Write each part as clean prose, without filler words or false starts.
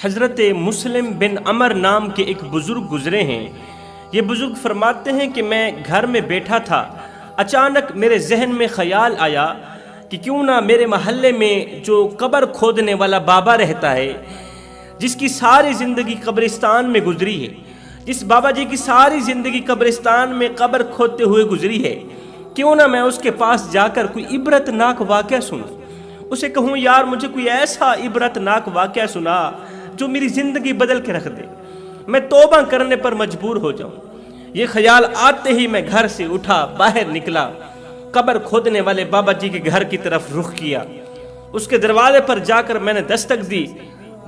حضرت مسلم بن عمر نام کے ایک بزرگ گزرے ہیں۔ یہ بزرگ فرماتے ہیں کہ میں گھر میں بیٹھا تھا، اچانک میرے ذہن میں خیال آیا کہ کیوں نہ میرے محلے میں جو قبر کھودنے والا بابا رہتا ہے، جس کی ساری زندگی قبرستان میں گزری ہے، جس بابا جی کی ساری زندگی قبرستان میں قبر کھودتے ہوئے گزری ہے، کیوں نہ میں اس کے پاس جا کر کوئی عبرت ناک واقعہ سنوں، اسے کہوں یار مجھے کوئی ایسا عبرت ناک واقعہ سنا جو میری زندگی بدل کے رکھ دے، میں توبہ کرنے پر مجبور ہو جاؤں۔ یہ خیال آتے ہی میں گھر سے اٹھا، باہر نکلا، قبر کھودنے والے بابا جی کے گھر کی طرف رخ کیا۔ اس کے دروازے پر جا کر میں نے دستک دی۔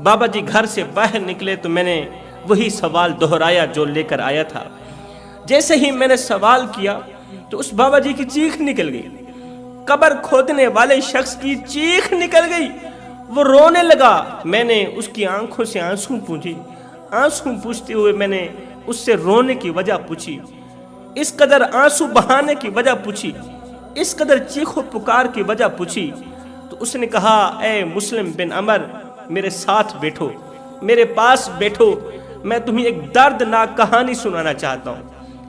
بابا جی گھر سے باہر نکلے تو میں نے وہی سوال دہرایا جو لے کر آیا تھا۔ جیسے ہی میں نے سوال کیا تو اس بابا جی کی چیخ نکل گئی، قبر کھودنے والے شخص کی چیخ نکل گئی، وہ رونے لگا۔ میں نے اس کی آنکھوں سے آنسو پوچھے، آنسو پوچھتے ہوئے میں نے اس سے رونے کی وجہ پوچھی، اس قدر آنسو بہانے کی وجہ پوچھی، اس قدر چیخ و پکار کی وجہ پوچھی، تو اس نے کہا اے مسلم بن عمر میرے ساتھ بیٹھو، میرے پاس بیٹھو، میں تمہیں ایک دردناک کہانی سنانا چاہتا ہوں،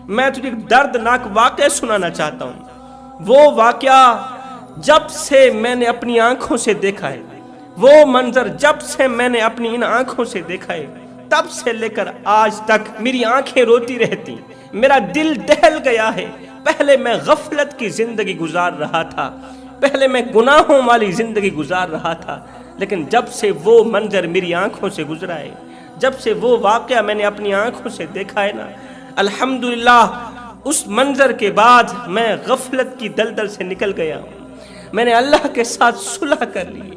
میں تجھے ایک دردناک واقعہ سنانا چاہتا ہوں۔ وہ واقعہ جب سے میں نے اپنی آنکھوں سے دیکھا ہے، وہ منظر جب سے میں نے اپنی ان آنکھوں سے دیکھا ہے، تب سے لے کر آج تک میری آنکھیں روتی رہتی، میرا دل دہل گیا ہے۔ پہلے میں غفلت کی زندگی گزار رہا تھا، پہلے میں گناہوں والی زندگی گزار رہا تھا، لیکن جب سے وہ منظر میری آنکھوں سے گزرا ہے، جب سے وہ واقعہ میں نے اپنی آنکھوں سے دیکھا ہے نا، الحمدللہ اس منظر کے بعد میں غفلت کی دلدل سے نکل گیا ہوں، میں نے اللہ کے ساتھ صلح کر لی۔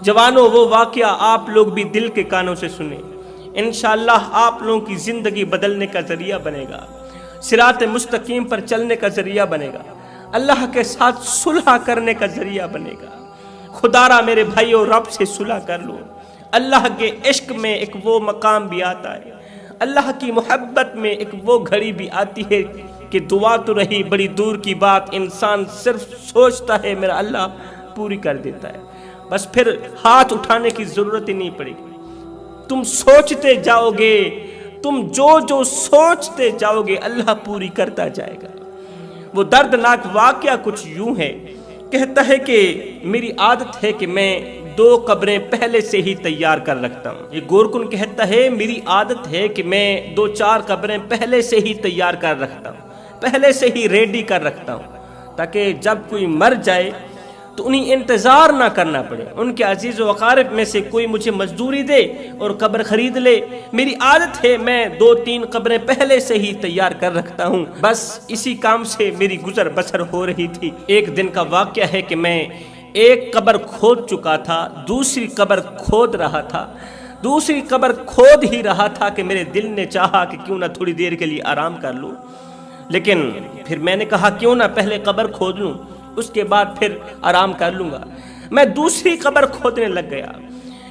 جوانوں وہ واقعہ آپ لوگ بھی دل کے کانوں سے سنیں، انشاءاللہ آپ لوگوں کی زندگی بدلنے کا ذریعہ بنے گا، صراط مستقیم پر چلنے کا ذریعہ بنے گا، اللہ کے ساتھ صلح کرنے کا ذریعہ بنے گا۔ خدا را میرے بھائیو رب سے صلح کر لو، اللہ کے عشق میں ایک وہ مقام بھی آتا ہے، اللہ کی محبت میں ایک وہ گھڑی بھی آتی ہے کہ دعا تو رہی بڑی دور کی بات، انسان صرف سوچتا ہے میرا اللہ پوری کر دیتا ہے، بس پھر ہاتھ اٹھانے کی ضرورت ہی نہیں پڑے گی۔ تم سوچتے جاؤ گے، تم جو سوچتے جاؤ گے اللہ پوری کرتا جائے گا۔ وہ دردناک واقعہ کچھ یوں ہے، کہتا ہے کہ میری عادت ہے کہ میں 2 قبریں پہلے سے ہی تیار کر رکھتا ہوں۔ یہ گورکن کہتا ہے میری عادت ہے کہ میں 2-4 قبریں پہلے سے ہی تیار کر رکھتا ہوں، پہلے سے ہی ریڈی کر رکھتا ہوں، تاکہ جب کوئی مر جائے تو انہیں انتظار نہ کرنا پڑے، ان کے عزیز و اقارب میں سے کوئی مجھے مزدوری دے اور قبر خرید لے۔ میری عادت ہے میں 2-3 قبریں پہلے سے ہی تیار کر رکھتا ہوں، بس اسی کام سے میری گزر بسر ہو رہی تھی۔ ایک دن کا واقعہ ہے کہ میں ایک قبر کھود چکا تھا، دوسری قبر کھود رہا تھا، دوسری قبر کھود ہی رہا تھا کہ میرے دل نے چاہا کہ کیوں نہ تھوڑی دیر کے لیے آرام کر لوں، لیکن پھر میں نے کہا کیوں نہ پہلے قبر کھود لوں، اس کے بعد پھر آرام کر لوں گا۔ میں دوسری قبر کھودنے لگ گیا۔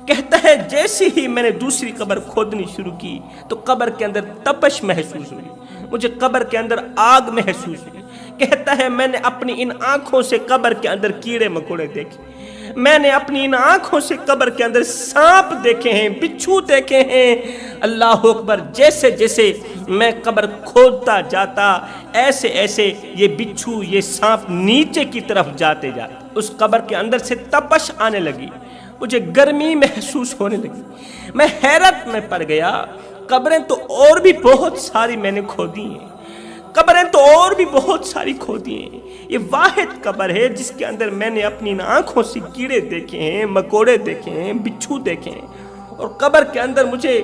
کہتا ہے جیسے ہی میں نے دوسری قبر کھودنی شروع کی تو قبر کے اندر تپش محسوس ہوئی، مجھے قبر کے اندر آگ محسوس ہوئی۔ کہتا ہے میں نے اپنی ان آنکھوں سے قبر کے اندر کیڑے مکوڑے دیکھے، میں نے اپنی ان آنکھوں سے قبر کے اندر سانپ دیکھے ہیں، بچھو دیکھے ہیں۔ اللہ اکبر، جیسے جیسے میں قبر کھودتا جاتا ایسے ایسے یہ بچھو یہ سانپ نیچے کی طرف جاتے جاتے، اس قبر کے اندر سے تپش آنے لگی، مجھے گرمی محسوس ہونے لگی، میں حیرت میں پڑ گیا۔ قبریں تو اور بھی بہت ساری میں نے کھودی ہیں، قبریں تو اور بھی بہت ساری کھودی ہیں، یہ واحد قبر ہے جس کے اندر میں نے اپنی آنکھوں سے کیڑے دیکھے ہیں، مکوڑے دیکھے ہیں، بچھو دیکھے ہیں، اور قبر کے اندر مجھے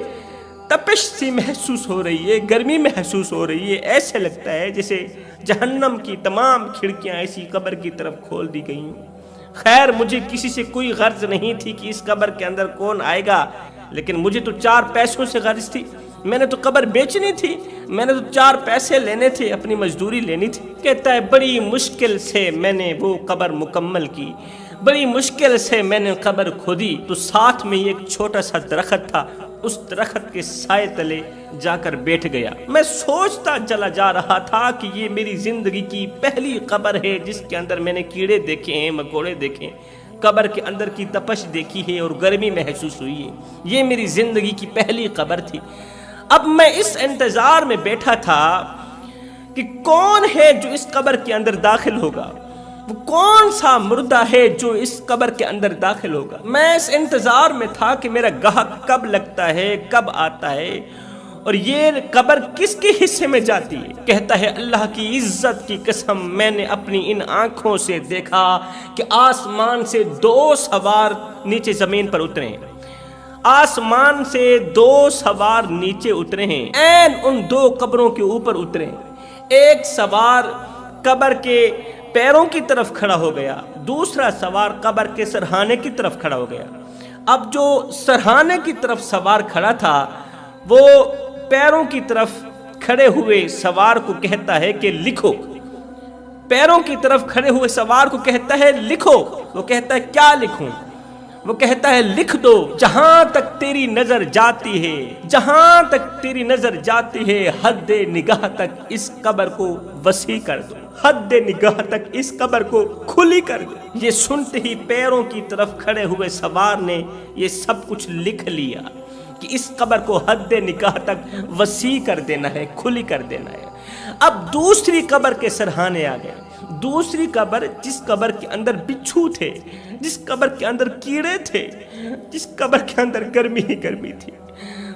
تپش سی محسوس ہو رہی ہے، گرمی محسوس ہو رہی ہے، ایسے لگتا ہے جیسے جہنم کی تمام کھڑکیاں ایسی قبر کی طرف کھول دی گئی ہیں۔ خیر مجھے کسی سے کوئی غرض نہیں تھی کہ اس قبر کے اندر کون آئے گا، لیکن مجھے تو 4 پیسوں سے غرض تھی، میں نے تو قبر بیچنی تھی، میں نے تو 4 پیسے لینے تھے، اپنی مزدوری لینی تھی۔ کہتا ہے بڑی مشکل سے میں نے وہ قبر مکمل کی، بڑی مشکل سے میں نے قبر کھودی، تو ساتھ میں ایک چھوٹا سا درخت تھا، اس درخت کے سائے تلے جا کر بیٹھ گیا۔ میں سوچتا چلا جا رہا تھا کہ یہ میری زندگی کی پہلی قبر ہے جس کے اندر میں نے کیڑے دیکھے ہیں، مکوڑے دیکھے ہیں، قبر کے اندر کی تپش دیکھی ہے اور گرمی محسوس ہوئی ہے۔ یہ میری زندگی کی پہلی قبر تھی۔ اب میں اس انتظار میں بیٹھا تھا کہ کون ہے جو اس قبر کے اندر داخل ہوگا، وہ کون سا مردہ ہے جو اس قبر کے اندر داخل ہوگا۔ میں اس انتظار میں تھا کہ میرا گاہک کب لگتا ہے، کب آتا ہے، اور یہ قبر کس کے حصے میں جاتی ہے۔ کہتا ہے اللہ کی عزت کی قسم، میں نے اپنی ان آنکھوں سے دیکھا کہ آسمان سے 2 سوار نیچے زمین پر اترے ہیں، آسمان سے 2 سوار نیچے اترے ہیں، عین ان 2 قبروں کے اوپر اترے ہیں۔ ایک سوار قبر کے پیروں کی طرف کھڑا ہو گیا، دوسرا سوار قبر کے سرہانے کی طرف کھڑا ہو گیا۔ اب جو سرہانے کی طرف سوار کھڑا تھا وہ پیروں کی طرف کھڑے ہوئے سوار کو کہتا ہے کہ لکھو، پیروں کی طرف کھڑے ہوئے سوار کو کہتا ہے لکھو۔ وہ کہتا ہے کیا لکھوں؟ وہ کہتا ہے لکھ دو، جہاں تک تیری نظر جاتی ہے، جہاں تک تیری نظر جاتی ہے، حد نگاہ تک اس قبر کو وسیع کر دو، حد نگاہ تک اس قبر کو کھلی کر دو۔ یہ سنتے ہی پیروں کی طرف کھڑے ہوئے سوار نے یہ سب کچھ لکھ لیا کہ اس قبر کو حد نگاہ تک وسیع کر دینا ہے، کھلی کر دینا ہے۔ اب دوسری قبر کے سرہانے آ گئے، دوسری قبر، جس قبر کے اندر بچھو تھے، جس قبر کے اندر کیڑے تھے، جس قبر کے اندر گرمی ہی گرمی تھی۔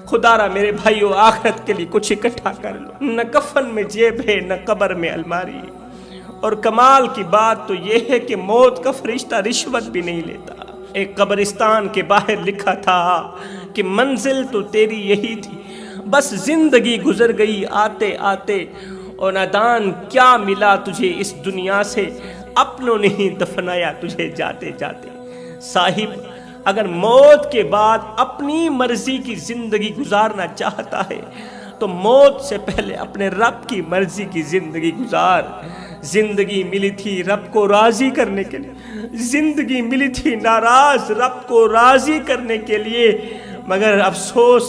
خدا را میرے بھائیو، آخرت کے لیے کچھ اکٹھا کر لو، نہ کفن میں جیب ہے، نہ قبر میں الماری ہے۔ اور کمال کی بات تو یہ ہے کہ موت کا فرشتہ رشوت بھی نہیں لیتا۔ ایک قبرستان کے باہر لکھا تھا کہ منزل تو تیری یہی تھی، بس زندگی گزر گئی آتے آتے، اور نادان کیا ملا تجھے اس دنیا سے، اپنوں نے ہی دفنایا تجھے جاتے جاتے۔ صاحب اگر موت کے بعد اپنی مرضی کی زندگی گزارنا چاہتا ہے تو موت سے پہلے اپنے رب کی مرضی کی زندگی گزار۔ زندگی ملی تھی رب کو راضی کرنے کے لیے، زندگی ملی تھی ناراض رب کو راضی کرنے کے لیے، مگر افسوس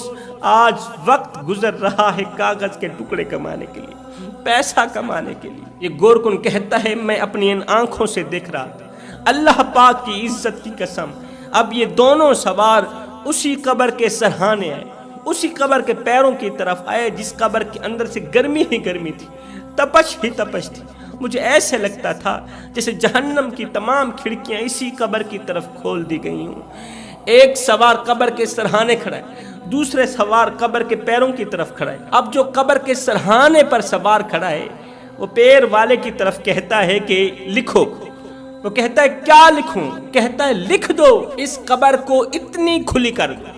آج وقت گزر رہا ہے کاغذ کے ٹکڑے کمانے کے لیے، پیسہ کمانے کے لیے۔ یہ گورکن کہتا ہے میں اپنی ان آنکھوں سے دیکھ رہا تھا، اللہ پاک کی عزت کی قسم، اب یہ دونوں سوار اسی قبر کے سرہانے آئے، اسی قبر کے پیروں کی طرف آئے جس قبر کے اندر سے گرمی ہی گرمی تھی، تپش ہی تپش تھی۔ مجھے ایسے لگتا تھا جیسے جہنم کی تمام کھڑکیاں اسی قبر کی طرف کھول دی گئی ہوں۔ ایک سوار قبر کے سرہانے کھڑا ہے، دوسرے سوار قبر کے پیروں کی طرف کھڑا ہے۔ اب جو قبر کے سرہانے پر سوار کھڑا ہے وہ پیر والے کی طرف کہتا ہے کہ لکھو۔ وہ کہتا ہے کیا لکھوں؟ کہتا ہے لکھ دو، اس قبر کو اتنی کھلی کر دو۔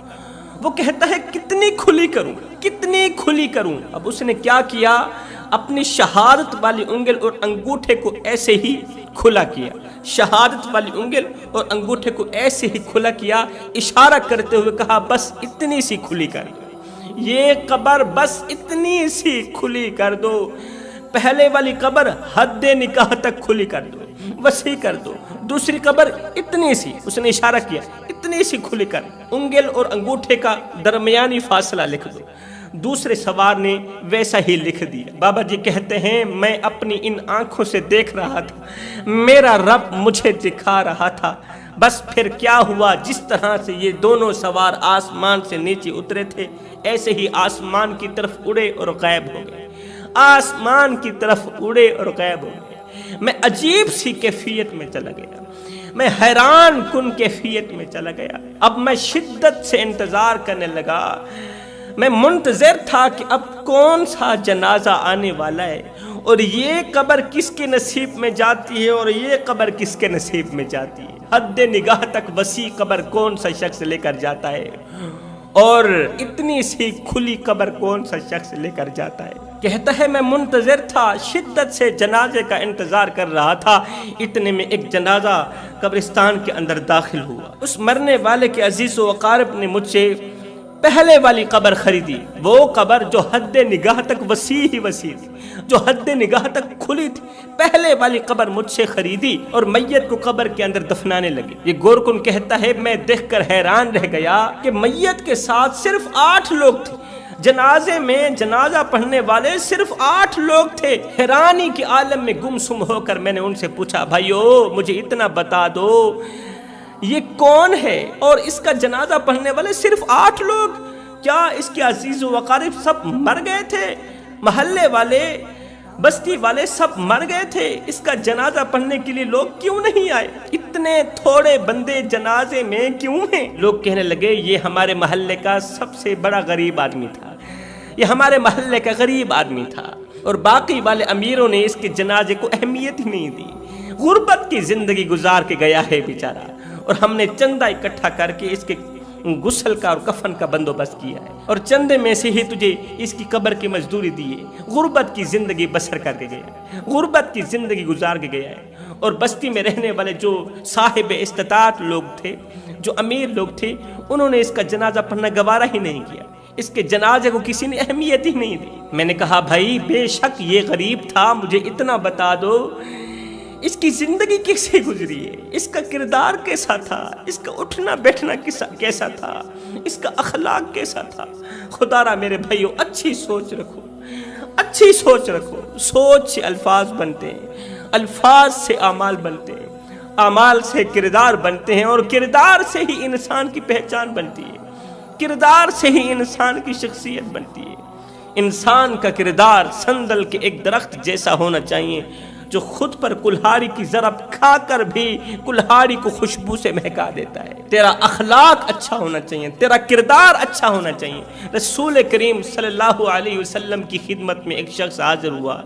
وہ کہتا ہے کتنی کھلی کروں، کتنی کھلی کروں؟ اب اس نے کیا کیا؟ اپنی شہادت والی انگل اور انگوٹھے کو ایسے ہی کھلا کیا، شہادت والی انگل اور انگوٹھے کو ایسے ہی کھلا کیا، اشارہ کرتے ہوئے کہا بس اتنی سی کھلی کر دو، یہ قبر بس اتنی سی کھلی کر دو، پہلے والی قبر حد نکاح تک کھلی کر دو، وسیع کر دو، دوسری قبر اتنی سی، اس نے اشارہ کیا اتنی سی کھلی کر، انگل اور انگوٹھے کا درمیانی فاصلہ لکھ دو۔ دوسرے سوار نے ویسا ہی لکھ دیا۔ بابا جی کہتے ہیں میں اپنی ان آنکھوں سے دیکھ رہا تھا، میرا رب مجھے دکھا رہا تھا۔ بس پھر کیا ہوا، جس طرح سے یہ دونوں سوار آسمان سے نیچے اترے تھے ایسے ہی آسمان کی طرف اڑے اور غائب ہو گئے، آسمان کی طرف اڑے اور غائب ہو گئے۔ میں عجیب سی کیفیت میں چلا گیا، میں حیران کن کیفیت میں چلا گیا۔ اب میں شدت سے انتظار کرنے لگا، میں منتظر تھا کہ اب کون سا جنازہ آنے والا ہے، اور یہ قبر کس کے نصیب میں جاتی ہے اور یہ قبر کس کے نصیب میں جاتی ہے، حد نگاہ تک وسیع قبر کون سا شخص لے کر جاتا ہے اور اتنی سی کھلی قبر کون سا شخص لے کر جاتا ہے۔ کہتا ہے میں منتظر تھا، شدت سے جنازے کا انتظار کر رہا تھا، اتنے میں ایک جنازہ قبرستان کے اندر داخل ہوا۔ اس مرنے والے کے عزیز و اقارب نے مجھ سے پہلے والی قبر خریدی، وہ قبر جو حد نگاہ تک وسیع ہی وسیع تھی، جو حد نگاہ تک کھلی تھی، پہلے والی قبر مجھ سے خریدی اور میت کو قبر کے اندر دفنانے لگی۔ یہ گورکن کہتا ہے میں دیکھ کر حیران رہ گیا کہ میت کے ساتھ صرف 8 لوگ تھے، جنازے میں جنازہ پڑھنے والے صرف 8 لوگ تھے۔ حیرانی کے عالم میں گم سم ہو کر میں نے ان سے پوچھا بھائیو مجھے اتنا بتا دو یہ کون ہے؟ اور اس کا جنازہ پڑھنے والے صرف 8 لوگ، کیا اس کے عزیز و اقارب سب مر گئے تھے؟ محلے والے، بستی والے سب مر گئے تھے؟ اس کا جنازہ پڑھنے کے لیے لوگ کیوں نہیں آئے؟ اتنے تھوڑے بندے جنازے میں کیوں ہیں؟ لوگ کہنے لگے یہ ہمارے محلے کا سب سے بڑا غریب آدمی تھا، یہ ہمارے محلے کا غریب آدمی تھا، اور باقی والے امیروں نے اس کے جنازے کو اہمیت ہی نہیں دی۔ غربت کی زندگی گزار کے گیا ہے بیچارہ، اور ہم نے چندہ اکٹھا کر کے اس کے غسل کا اور کفن کا بندوبست کیا ہے، اور چندے میں سے ہی تجھے اس کی قبر کی مزدوری دی ہے۔ غربت کی زندگی بسر کر کے گیا ہے، غربت کی زندگی گزار کے گیا ہے، اور بستی میں رہنے والے جو صاحب استطاعت لوگ تھے، جو امیر لوگ تھے، انہوں نے اس کا جنازہ پڑھنا گوارا ہی نہیں کیا، اس کے جنازے کو کسی نے اہمیت ہی نہیں دی۔ میں نے کہا بھائی بے شک یہ غریب تھا، مجھے اتنا بتا دو اس کی زندگی کیسے گزری ہے، اس کا کردار کیسا تھا، اس کا اٹھنا بیٹھنا کیسا تھا، اس کا اخلاق کیسا تھا۔ خدا را میرے بھائیو اچھی سوچ رکھو، اچھی سوچ رکھو۔ سوچ سے الفاظ بنتے ہیں، الفاظ سے اعمال بنتے ہیں، اعمال سے کردار بنتے ہیں، اور کردار سے ہی انسان کی پہچان بنتی ہے، کردار سے ہی انسان کی شخصیت بنتی ہے۔ انسان کا کردار سندل کے ایک درخت جیسا ہونا چاہیے جو خود پر کلہاڑی کی ضرب کھا کر بھی کلہاڑی کو خوشبو سے مہکا دیتا ہے۔ تیرا اخلاق اچھا ہونا چاہیے، تیرا کردار اچھا ہونا چاہیے۔ رسول کریم صلی اللہ علیہ وسلم کی خدمت میں ایک شخص حاضر ہوا۔